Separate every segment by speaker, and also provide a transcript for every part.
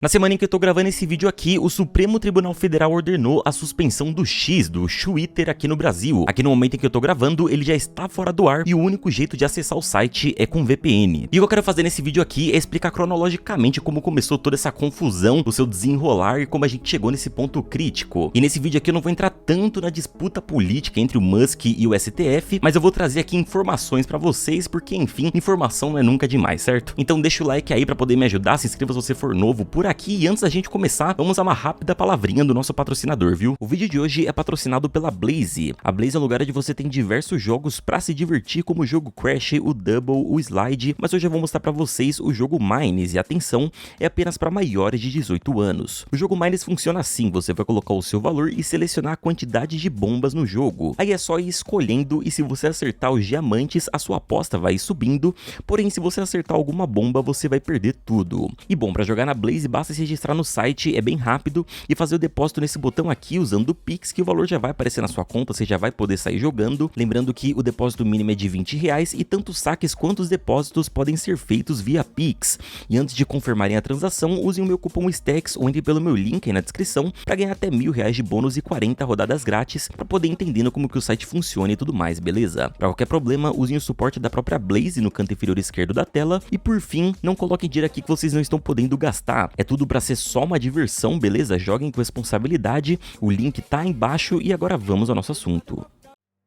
Speaker 1: Na semana em que eu tô gravando esse vídeo aqui, o Supremo Tribunal Federal ordenou a suspensão do X, do Twitter aqui no Brasil. Aqui no momento em que eu tô gravando, ele já está fora do ar e o único jeito de acessar o site é com VPN. E o que eu quero fazer nesse vídeo aqui é explicar cronologicamente como começou toda essa confusão, o seu desenrolar e como a gente chegou nesse ponto crítico. E nesse vídeo aqui eu não vou entrar tanto na disputa política entre o Musk e o STF, mas eu vou trazer aqui informações pra vocês, porque enfim, informação não é nunca demais, certo? Então deixa o like aí pra poder me ajudar, se inscreva se você for novo por aqui e antes da gente começar, vamos a uma rápida palavrinha do nosso patrocinador, viu? O vídeo de hoje é patrocinado pela Blaze. A Blaze é um lugar onde você tem diversos jogos pra se divertir, como o jogo Crash, o Double, o Slide, mas hoje eu vou mostrar pra vocês o jogo Mines e atenção, é apenas para maiores de 18 anos. O jogo Mines funciona assim, você vai colocar o seu valor e selecionar a quantidade de bombas no jogo. Aí é só ir escolhendo e se você acertar os diamantes, a sua aposta vai subindo, porém se você acertar alguma bomba, você vai perder tudo. E bom, pra jogar na Blaze basta se registrar no site, é bem rápido, e fazer o depósito nesse botão aqui usando o Pix, que o valor já vai aparecer na sua conta, você já vai poder sair jogando. Lembrando que o depósito mínimo é de R$20 e tanto os saques quanto os depósitos podem ser feitos via Pix. E antes de confirmarem a transação, usem o meu cupom STACKS ou entre pelo meu link aí na descrição para ganhar até R$1.000 de bônus e 40 rodadas grátis para poder entendendo como que o site funciona e tudo mais, beleza? Para qualquer problema, usem o suporte da própria Blaze no canto inferior esquerdo da tela e por fim, não coloquem dinheiro aqui que vocês não estão podendo gastar. É tudo para ser só uma diversão, beleza? Joguem com responsabilidade, o link tá aí embaixo e agora vamos ao nosso assunto.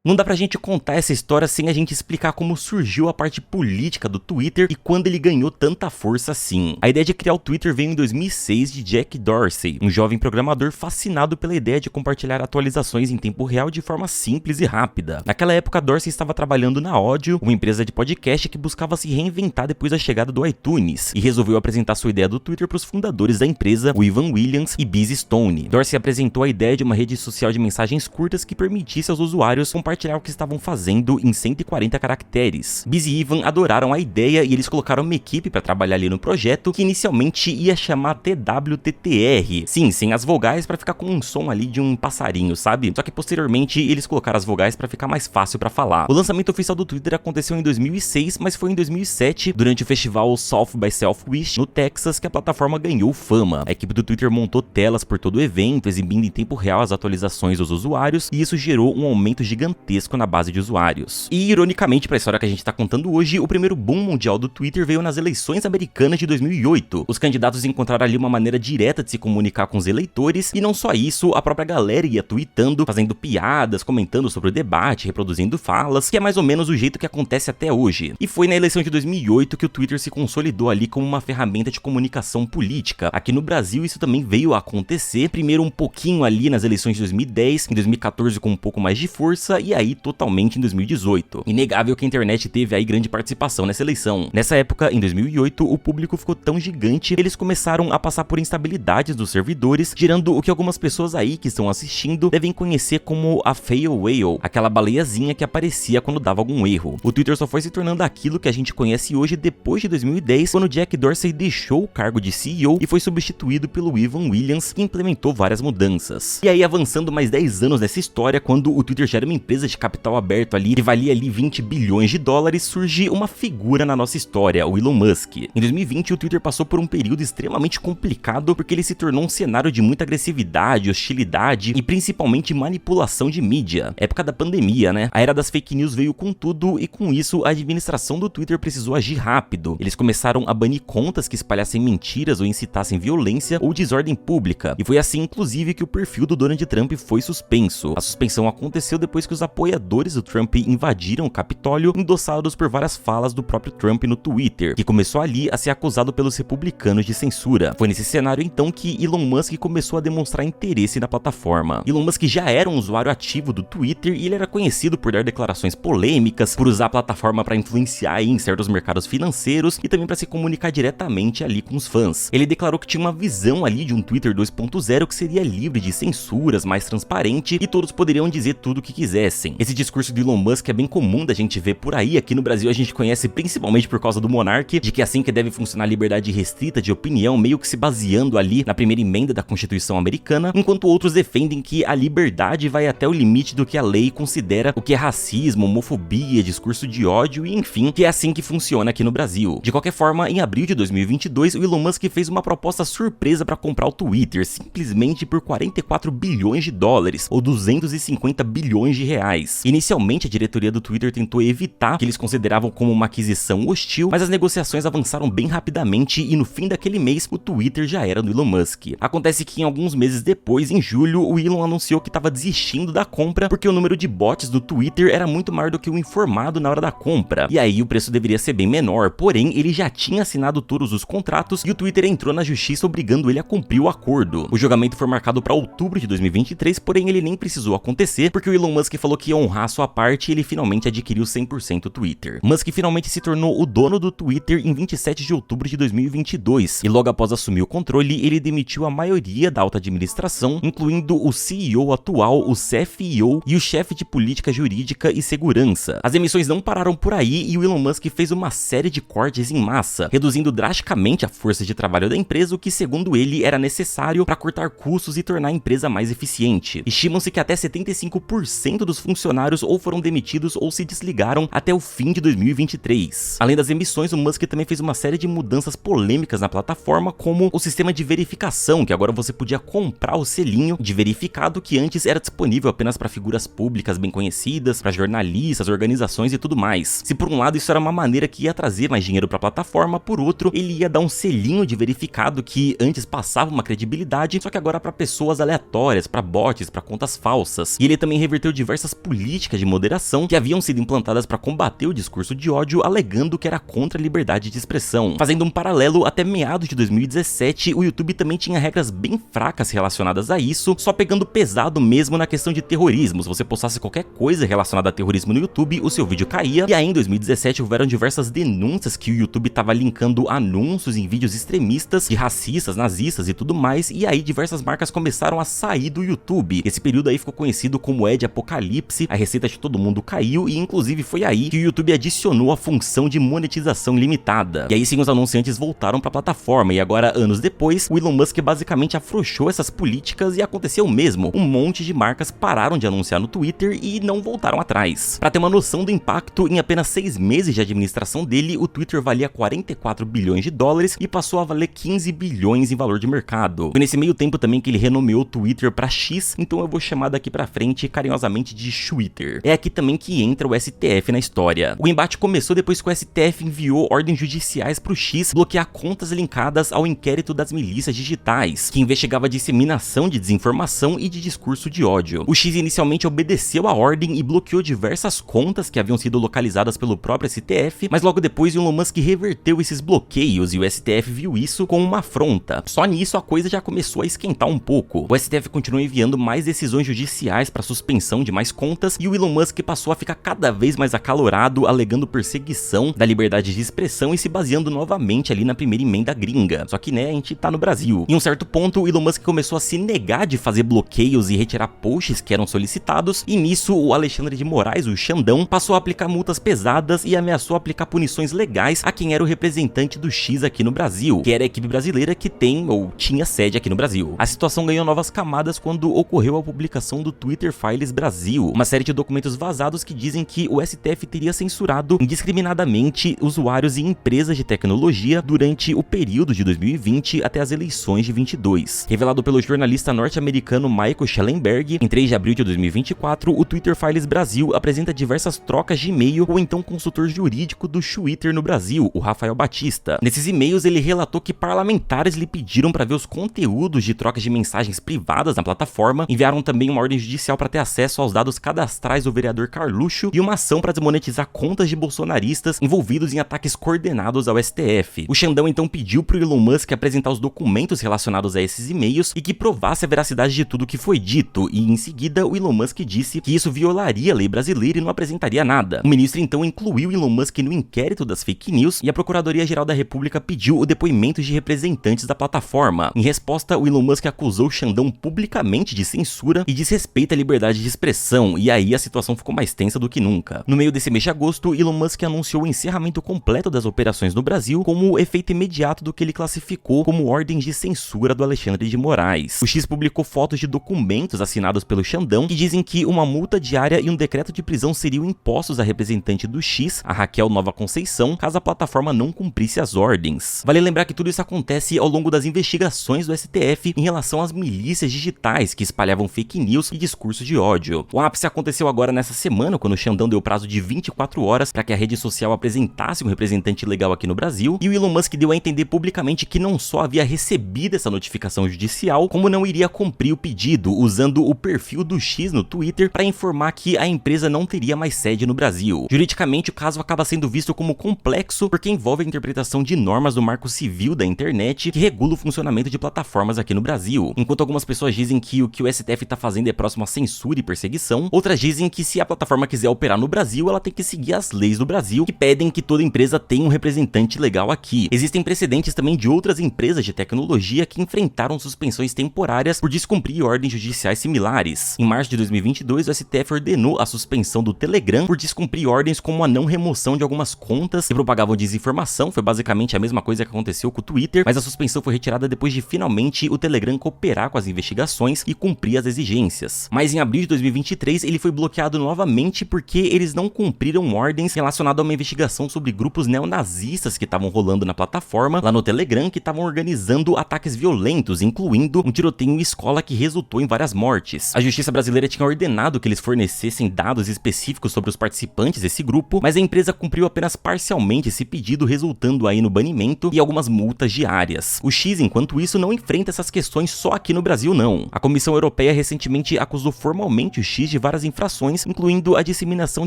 Speaker 1: Não dá pra gente contar essa história sem a gente explicar como surgiu a parte política do Twitter e quando ele ganhou tanta força assim. A ideia de criar o Twitter veio em 2006 de Jack Dorsey, um jovem programador fascinado pela ideia de compartilhar atualizações em tempo real de forma simples e rápida. Naquela época, Dorsey estava trabalhando na Audio, uma empresa de podcast que buscava se reinventar depois da chegada do iTunes, e resolveu apresentar sua ideia do Twitter para os fundadores da empresa, o Ivan Williams e Biz Stone. Dorsey apresentou a ideia de uma rede social de mensagens curtas que permitisse aos usuários compartilhar o que estavam fazendo em 140 caracteres. Biz e Ivan adoraram a ideia e eles colocaram uma equipe para trabalhar ali no projeto que inicialmente ia chamar TWTTR. Sim, sem as vogais para ficar com um som ali de um passarinho, sabe? Só que posteriormente eles colocaram as vogais para ficar mais fácil para falar. O lançamento oficial do Twitter aconteceu em 2006, mas foi em 2007, durante o festival South by Southwest no Texas, que a plataforma ganhou fama. A equipe do Twitter montou telas por todo o evento, exibindo em tempo real as atualizações dos usuários, e isso gerou um aumento gigantesco na base de usuários. E ironicamente, para a história que a gente tá contando hoje, o primeiro boom mundial do Twitter veio nas eleições americanas de 2008. Os candidatos encontraram ali uma maneira direta de se comunicar com os eleitores, e não só isso, a própria galera ia tweetando, fazendo piadas, comentando sobre o debate, reproduzindo falas, que é mais ou menos o jeito que acontece até hoje. E foi na eleição de 2008 que o Twitter se consolidou ali como uma ferramenta de comunicação política. Aqui no Brasil isso também veio a acontecer, primeiro um pouquinho ali nas eleições de 2010, em 2014 com um pouco mais de força, e aí totalmente em 2018. Inegável que a internet teve aí grande participação nessa eleição. Nessa época, em 2008, o público ficou tão gigante, eles começaram a passar por instabilidades dos servidores, gerando o que algumas pessoas aí que estão assistindo devem conhecer como a fail whale, aquela baleiazinha que aparecia quando dava algum erro. O Twitter só foi se tornando aquilo que a gente conhece hoje depois de 2010, quando Jack Dorsey deixou o cargo de CEO e foi substituído pelo Ivan Williams, que implementou várias mudanças. E aí, avançando mais 10 anos nessa história, quando o Twitter já era uma empresa de capital aberto ali, que valia ali 20 bilhões de dólares, surge uma figura na nossa história, o Elon Musk. Em 2020, o Twitter passou por um período extremamente complicado, porque ele se tornou um cenário de muita agressividade, hostilidade e principalmente manipulação de mídia. Época da pandemia, né? A era das fake news veio com tudo e com isso a administração do Twitter precisou agir rápido. Eles começaram a banir contas que espalhassem mentiras ou incitassem violência ou desordem pública. E foi assim, inclusive, que o perfil do Donald Trump foi suspenso. A suspensão aconteceu depois que os apoiadores do Trump invadiram o Capitólio, endossados por várias falas do próprio Trump no Twitter, que começou ali a ser acusado pelos republicanos de censura. Foi nesse cenário então que Elon Musk começou a demonstrar interesse na plataforma. Elon Musk já era um usuário ativo do Twitter e ele era conhecido por dar declarações polêmicas, por usar a plataforma para influenciar em certos mercados financeiros e também para se comunicar diretamente ali com os fãs. Ele declarou que tinha uma visão ali de um Twitter 2.0 que seria livre de censuras, mais transparente e todos poderiam dizer tudo o que quisessem. conhecem. Esse discurso do Elon Musk é bem comum da gente ver por aí. Aqui no Brasil a gente conhece principalmente por causa do Monark, de que assim que deve funcionar a liberdade restrita de opinião, meio que se baseando ali na primeira emenda da Constituição americana, enquanto outros defendem que a liberdade vai até o limite do que a lei considera o que é racismo, homofobia, discurso de ódio e enfim, que é assim que funciona aqui no Brasil. De qualquer forma, em abril de 2022, o Elon Musk fez uma proposta surpresa para comprar o Twitter, simplesmente por 44 bilhões de dólares, ou 250 bilhões de reais. Inicialmente, a diretoria do Twitter tentou evitar o que eles consideravam como uma aquisição hostil, mas as negociações avançaram bem rapidamente e no fim daquele mês, o Twitter já era do Elon Musk. Acontece que em alguns meses depois, em julho, o Elon anunciou que estava desistindo da compra porque o número de bots do Twitter era muito maior do que o informado na hora da compra, e aí o preço deveria ser bem menor, porém ele já tinha assinado todos os contratos e o Twitter entrou na justiça obrigando ele a cumprir o acordo. O julgamento foi marcado para outubro de 2023, porém ele nem precisou acontecer porque o Elon Musk falou que ia honrar sua parte e ele finalmente adquiriu 100% o Twitter. Musk finalmente se tornou o dono do Twitter em 27 de outubro de 2022 e logo após assumir o controle, ele demitiu a maioria da alta administração, incluindo o CEO atual, o CFO e o chefe de política jurídica e segurança. As emissões não pararam por aí e o Elon Musk fez uma série de cortes em massa, reduzindo drasticamente a força de trabalho da empresa, o que segundo ele era necessário para cortar custos e tornar a empresa mais eficiente. Estimam-se que até 75% dos funcionários ou foram demitidos ou se desligaram até o fim de 2023. Além das emissões, o Musk também fez uma série de mudanças polêmicas na plataforma, como o sistema de verificação, que agora você podia comprar o selinho de verificado que antes era disponível apenas para figuras públicas bem conhecidas, para jornalistas, organizações e tudo mais. Se por um lado isso era uma maneira que ia trazer mais dinheiro para a plataforma, por outro ele ia dar um selinho de verificado que antes passava uma credibilidade, só que agora para pessoas aleatórias, para bots, para contas falsas. E ele também reverteu diversas políticas de moderação que haviam sido implantadas para combater o discurso de ódio, alegando que era contra a liberdade de expressão. Fazendo um paralelo, até meados de 2017, o YouTube também tinha regras bem fracas relacionadas a isso, só pegando pesado mesmo na questão de terrorismo. Se você postasse qualquer coisa relacionada a terrorismo no YouTube, o seu vídeo caía. E aí em 2017 houveram diversas denúncias que o YouTube estava linkando anúncios em vídeos extremistas de racistas, nazistas e tudo mais, e aí diversas marcas começaram a sair do YouTube. Esse período aí ficou conhecido como Ad Apocalipse, a receita de todo mundo caiu e inclusive foi aí que o YouTube adicionou a função de monetização limitada. E aí sim os anunciantes voltaram para a plataforma e agora, anos depois, o Elon Musk basicamente afrouxou essas políticas e aconteceu mesmo. Um monte de marcas pararam de anunciar no Twitter e não voltaram atrás. Para ter uma noção do impacto, em apenas 6 meses de administração dele, o Twitter valia 44 bilhões de dólares e passou a valer 15 bilhões em valor de mercado. Foi nesse meio tempo também que ele renomeou o Twitter para X, então eu vou chamar daqui pra frente carinhosamente de Twitter. É aqui também que entra o STF na história. O embate começou depois que o STF enviou ordens judiciais pro X bloquear contas linkadas ao inquérito das milícias digitais, que investigava a disseminação de desinformação e de discurso de ódio. O X inicialmente obedeceu a ordem e bloqueou diversas contas que haviam sido localizadas pelo próprio STF, mas logo depois Elon Musk reverteu esses bloqueios e o STF viu isso como uma afronta. Só nisso a coisa já começou a esquentar um pouco. O STF continuou enviando mais decisões judiciais para suspensão de mais contas e o Elon Musk passou a ficar cada vez mais acalorado, alegando perseguição da liberdade de expressão e se baseando novamente ali na primeira emenda gringa. Só que né, a gente tá no Brasil. Em um certo ponto, o Elon Musk começou a se negar de fazer bloqueios e retirar posts que eram solicitados, e nisso o Alexandre de Moraes, o Xandão, passou a aplicar multas pesadas e ameaçou aplicar punições legais a quem era o representante do X aqui no Brasil, que era a equipe brasileira que tem ou tinha sede aqui no Brasil. A situação ganhou novas camadas quando ocorreu a publicação do Twitter Files Brasil, uma série de documentos vazados que dizem que o STF teria censurado indiscriminadamente usuários e empresas de tecnologia durante o período de 2020 até as eleições de 22. Revelado pelo jornalista norte-americano Michael Schellenberg, em 3 de abril de 2024, o Twitter Files Brasil apresenta diversas trocas de e-mail com o então consultor jurídico do Twitter no Brasil, o Rafael Batista. Nesses e-mails ele relatou que parlamentares lhe pediram para ver os conteúdos de trocas de mensagens privadas na plataforma, enviaram também uma ordem judicial para ter acesso aos dados cadastrais do vereador Carluxo e uma ação para desmonetizar contas de bolsonaristas envolvidos em ataques coordenados ao STF. O Xandão então pediu pro Elon Musk apresentar os documentos relacionados a esses e-mails e que provasse a veracidade de tudo que foi dito, e em seguida o Elon Musk disse que isso violaria a lei brasileira e não apresentaria nada. O ministro então incluiu Elon Musk no inquérito das fake news e a Procuradoria-Geral da República pediu o depoimento de representantes da plataforma. Em resposta, o Elon Musk acusou o Xandão publicamente de censura e desrespeito à liberdade de expressão, Xandão, e aí a situação ficou mais tensa do que nunca. No meio desse mês de agosto, Elon Musk anunciou o encerramento completo das operações no Brasil como efeito imediato do que ele classificou como ordens de censura do Alexandre de Moraes. O X publicou fotos de documentos assinados pelo Xandão que dizem que uma multa diária e um decreto de prisão seriam impostos à representante do X, a Raquel Nova Conceição, caso a plataforma não cumprisse as ordens. Vale lembrar que tudo isso acontece ao longo das investigações do STF em relação às milícias digitais que espalhavam fake news e discurso de ódio. O ápice aconteceu agora nessa semana, quando o Xandão deu prazo de 24 horas para que a rede social apresentasse um representante legal aqui no Brasil, e o Elon Musk deu a entender publicamente que não só havia recebido essa notificação judicial, como não iria cumprir o pedido, usando o perfil do X no Twitter para informar que a empresa não teria mais sede no Brasil. Juridicamente, o caso acaba sendo visto como complexo porque envolve a interpretação de normas do Marco Civil da internet que regula o funcionamento de plataformas aqui no Brasil. Enquanto algumas pessoas dizem que o STF está fazendo é próximo a censura e perseguição, outras dizem que se a plataforma quiser operar no Brasil, ela tem que seguir as leis do Brasil, que pedem que toda empresa tenha um representante legal aqui. Existem precedentes também de outras empresas de tecnologia que enfrentaram suspensões temporárias por descumprir ordens judiciais similares. Em março de 2022, o STF ordenou a suspensão do Telegram por descumprir ordens como a não remoção de algumas contas que propagavam desinformação. Foi basicamente a mesma coisa que aconteceu com o Twitter, mas a suspensão foi retirada depois de finalmente o Telegram cooperar com as investigações e cumprir as exigências. Mas em abril de 2023 ele foi bloqueado novamente porque eles não cumpriram ordens relacionadas a uma investigação sobre grupos neonazistas que estavam rolando na plataforma, lá no Telegram, que estavam organizando ataques violentos, incluindo um tiroteio em escola que resultou em várias mortes. A justiça brasileira tinha ordenado que eles fornecessem dados específicos sobre os participantes desse grupo, mas a empresa cumpriu apenas parcialmente esse pedido, resultando aí no banimento e algumas multas diárias. O X, enquanto isso, não enfrenta essas questões só aqui no Brasil não. A Comissão Europeia recentemente acusou formalmente o X de várias infrações, incluindo a disseminação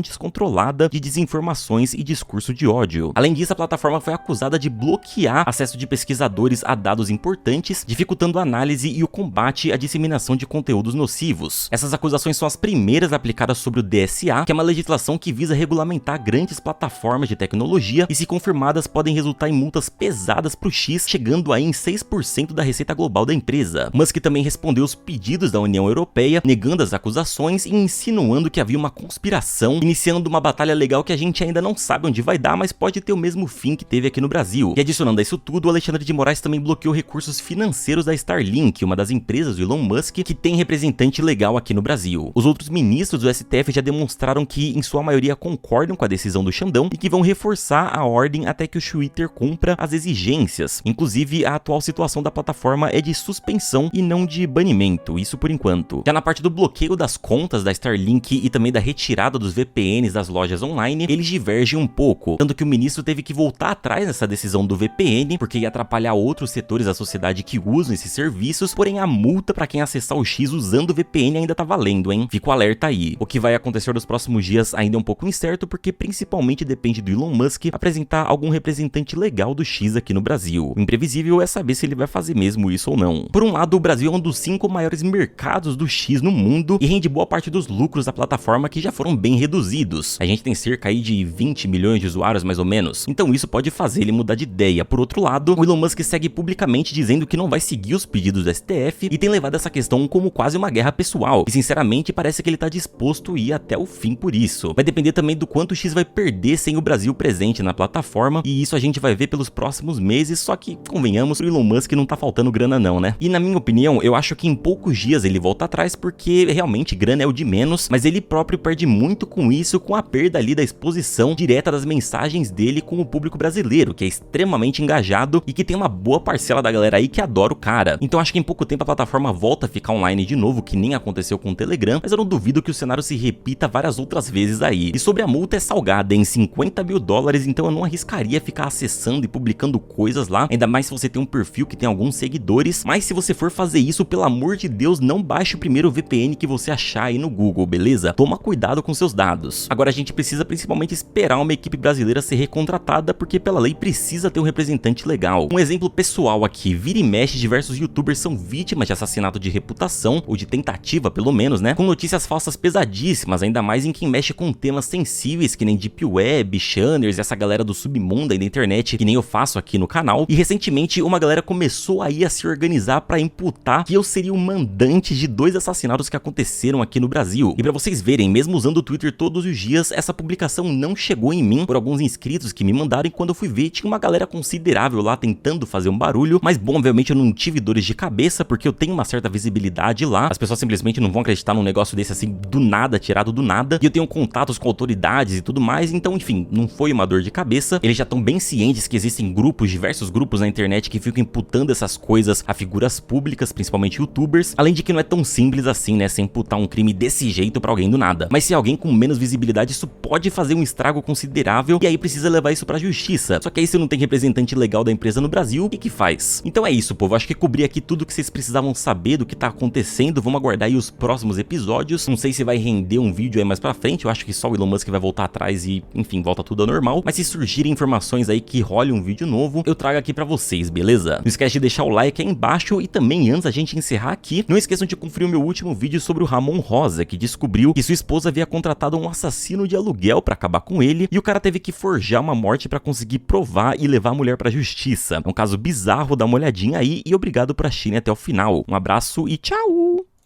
Speaker 1: descontrolada de desinformações e discurso de ódio. Além disso, a plataforma foi acusada de bloquear acesso de pesquisadores a dados importantes, dificultando a análise e o combate à disseminação de conteúdos nocivos. Essas acusações são as primeiras aplicadas sobre o DSA, que é uma legislação que visa regulamentar grandes plataformas de tecnologia e, se confirmadas, podem resultar em multas pesadas para o X, chegando aí em 6% da receita global da empresa. Musk também respondeu os pedidos da União Europeia, negando as acusações e insinuando que havia uma conspiração, iniciando uma batalha legal que a gente ainda não sabe onde vai dar, mas pode ter o mesmo fim que teve aqui no Brasil. E adicionando a isso tudo, o Alexandre de Moraes também bloqueou recursos financeiros da Starlink, uma das empresas do Elon Musk que tem representante legal aqui no Brasil. Os outros ministros do STF já demonstraram que, em sua maioria, concordam com a decisão do Xandão e que vão reforçar a ordem até que o Twitter cumpra as exigências. Inclusive, a atual situação da plataforma é de suspensão e não de banimento, isso por enquanto. Já na parte do bloqueio das contas da Starlink e também da retirada dos VPNs das lojas online, eles divergem um pouco, tanto que o ministro teve que voltar atrás nessa decisão do VPN, porque ia atrapalhar outros setores da sociedade que usam esses serviços, porém a multa para quem acessar o X usando o VPN ainda tá valendo, hein? Fico alerta aí. O que vai acontecer nos próximos dias ainda é um pouco incerto, porque principalmente depende do Elon Musk apresentar algum representante legal do X aqui no Brasil. O imprevisível é saber se ele vai fazer mesmo isso ou não. Por um lado, o Brasil é um dos 5 maiores mercados do X no mundo e rende boa parte dos lucros da plataforma, que já foram bem reduzidos. A gente tem cerca aí de 20 milhões de usuários mais ou menos, então isso pode fazer ele mudar de ideia. Por outro lado, o Elon Musk segue publicamente dizendo que não vai seguir os pedidos do STF e tem levado essa questão como quase uma guerra pessoal, e sinceramente parece que ele tá disposto a ir até o fim por isso. Vai depender também do quanto o X vai perder sem o Brasil presente na plataforma, e isso a gente vai ver pelos próximos meses, só que, convenhamos, o Elon Musk não tá faltando grana não, né? E na minha opinião, eu acho que em poucos dias ele volta atrás, porque realmente grana é o de menos, mas ele próprio perde muito com isso, com a perda ali da exposição direta das mensagens dele com o público brasileiro, que é extremamente engajado e que tem uma boa parcela da galera aí que adora o cara. Então acho que em pouco tempo a plataforma volta a ficar online de novo, que nem aconteceu com o Telegram, mas eu não duvido que o cenário se repita várias outras vezes aí. E sobre a multa, é salgada em $50 mil, então eu não arriscaria ficar acessando e publicando coisas lá, ainda mais se você tem um perfil que tem alguns seguidores. Mas se você for fazer isso, pelo amor de Deus, não baixe o primeiro VPN que você achar aí no Google, beleza? Toma cuidado com seus dados. Agora a gente precisa principalmente esperar uma equipe brasileira ser recontratada, porque pela lei precisa ter um representante legal. Um exemplo pessoal aqui: vira e mexe, diversos youtubers são vítimas de assassinato de reputação, ou de tentativa pelo menos, né? Com notícias falsas pesadíssimas, ainda mais em quem mexe com temas sensíveis que nem Deep Web, Shanners e essa galera do submundo aí da internet, que nem eu faço aqui no canal. E recentemente uma galera começou aí a se organizar para imputar que eu seria o mandante de 2 assassinatos que aconteceram aqui no Brasil. Brasil. E pra vocês verem, mesmo usando o Twitter todos os dias, essa publicação não chegou em mim por alguns inscritos que me mandaram, e quando eu fui ver, tinha uma galera considerável lá tentando fazer um barulho, mas bom, obviamente eu não tive dores de cabeça, porque eu tenho uma certa visibilidade lá, as pessoas simplesmente não vão acreditar num negócio desse assim, do nada, tirado do nada, e eu tenho contatos com autoridades e tudo mais, então enfim, não foi uma dor de cabeça. Eles já estão bem cientes que existem grupos, diversos grupos na internet que ficam imputando essas coisas a figuras públicas, principalmente youtubers, além de que não é tão simples assim, né, sem imputar um crime desse jeito pra alguém do nada. Mas se alguém com menos visibilidade, isso pode fazer um estrago considerável, e aí precisa levar isso pra justiça. Só que aí se não tem representante legal da empresa no Brasil, o que faz? Então é isso, povo, acho que cobri aqui tudo que vocês precisavam saber do que tá acontecendo, vamos aguardar aí os próximos episódios, não sei se vai render um vídeo aí mais pra frente, eu acho que só o Elon Musk vai voltar atrás e, enfim, volta tudo ao normal, mas se surgirem informações aí que role um vídeo novo, eu trago aqui pra vocês, beleza? Não esquece de deixar o like aí embaixo, e também antes da gente encerrar aqui, não esqueçam de conferir o meu último vídeo sobre o Ramon Rosa, que descobriu que sua esposa havia contratado um assassino de aluguel pra acabar com ele, e o cara teve que forjar uma morte pra conseguir provar e levar a mulher pra justiça. É um caso bizarro, dá uma olhadinha aí, e obrigado por assistirem até o final. Um abraço e tchau!